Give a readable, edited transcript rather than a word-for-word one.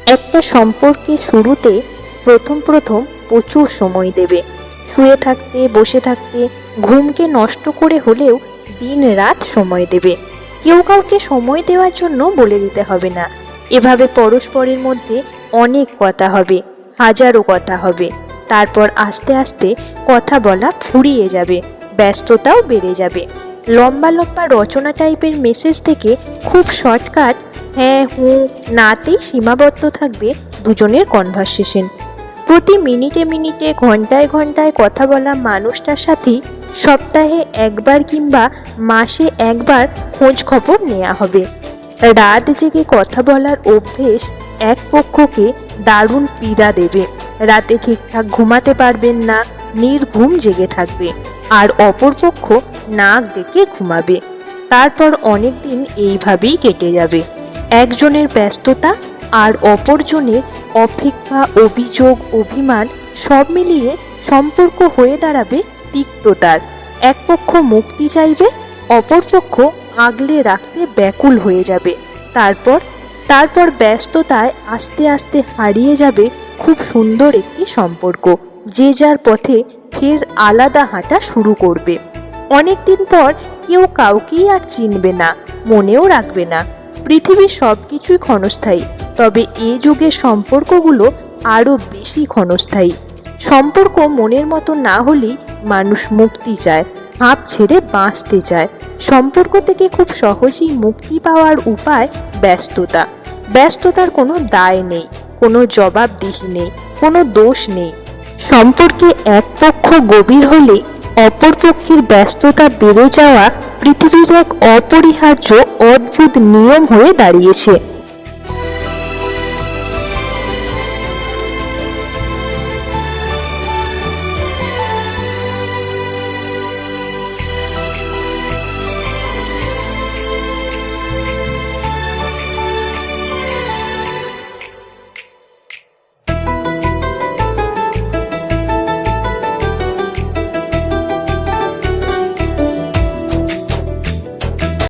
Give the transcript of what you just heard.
একটা সম্পর্কের শুরুতে প্রথম প্রথম প্রচুর সময় দেবে। শুয়ে থাকতে, বসে থাকতে, ঘুমকে নষ্ট করে হলেও দিন রাত সময় দেবে। কেউ কাউকে সময় দেওয়ার জন্য বলে দিতে হবে না। এভাবে পরস্পরের মধ্যে অনেক কথা হবে, হাজারো কথা হবে। তারপর আস্তে আস্তে কথা বলা ফুরিয়ে যাবে, ব্যস্ততাও বেড়ে যাবে। লম্বা লম্বা রচনা টাইপের মেসেজ থেকে খুব শর্টকাট হ্যাঁ হুঁ নাতেই সীমাবদ্ধ থাকবে দুজনের কনভারসেশন। প্রতি মিনিটে মিনিটে, ঘন্টায় ঘন্টায় কথা বলা মানুষটার সাথেই সপ্তাহে একবার কিংবা মাসে একবার খোঁজ খবর নেওয়া হবে। রাত জেগে কথা বলার অভ্যেস এক পক্ষকে দারুণ পীড়া দেবে। রাতে ঠিকঠাক ঘুমাতে পারবেন না, নির্ঘুম জেগে থাকবে, আর অপরপক্ষ নাক ডেকে ঘুমাবে। তারপর অনেক দিন এইভাবেই কেটে যাবে। একজনের ব্যস্ততা আর অপরজনের অপেক্ষা, অভিযোগ, অভিমান সব মিলিয়ে সম্পর্ক হয়ে দাঁড়াবে তিক্ততার। এক পক্ষ মুক্তি চাইবে, অপরপক্ষ আগলে রাখতে ব্যাকুল হয়ে যাবে। তারপর ব্যস্ততায় আস্তে আস্তে হারিয়ে যাবে খুব সুন্দর একটি সম্পর্ক। যে যার পথে ফের আলাদা হাঁটা শুরু করবে। অনেকদিন পর কেউ কাউকেই আর চিনবে না, মনেও রাখবে না। পৃথিবীর সব কিছুই ক্ষণস্থায়ী, তবে এ যুগের সম্পর্কগুলো আরও বেশি ক্ষণস্থায়ী। সম্পর্ক মনের মতো না হলেই মানুষ মুক্তি চায়, হাঁপ ছেড়ে বাঁচতে চায়। সম্পর্ক থেকে খুব সহজেই মুক্তি পাওয়ার উপায় ব্যস্ততা। ব্যস্ততার কোনো দায় নেই, কোনো জবাবদিহি নেই, কোনো দোষ নেই। সম্পর্কে এক পক্ষ গভীর হলে অপর পক্ষের ব্যস্ততা বেড়ে যাওয়া পৃথিবীর এক অপরিহার্য অদ্ভুত নিয়ম হয়ে দাঁড়িয়েছে।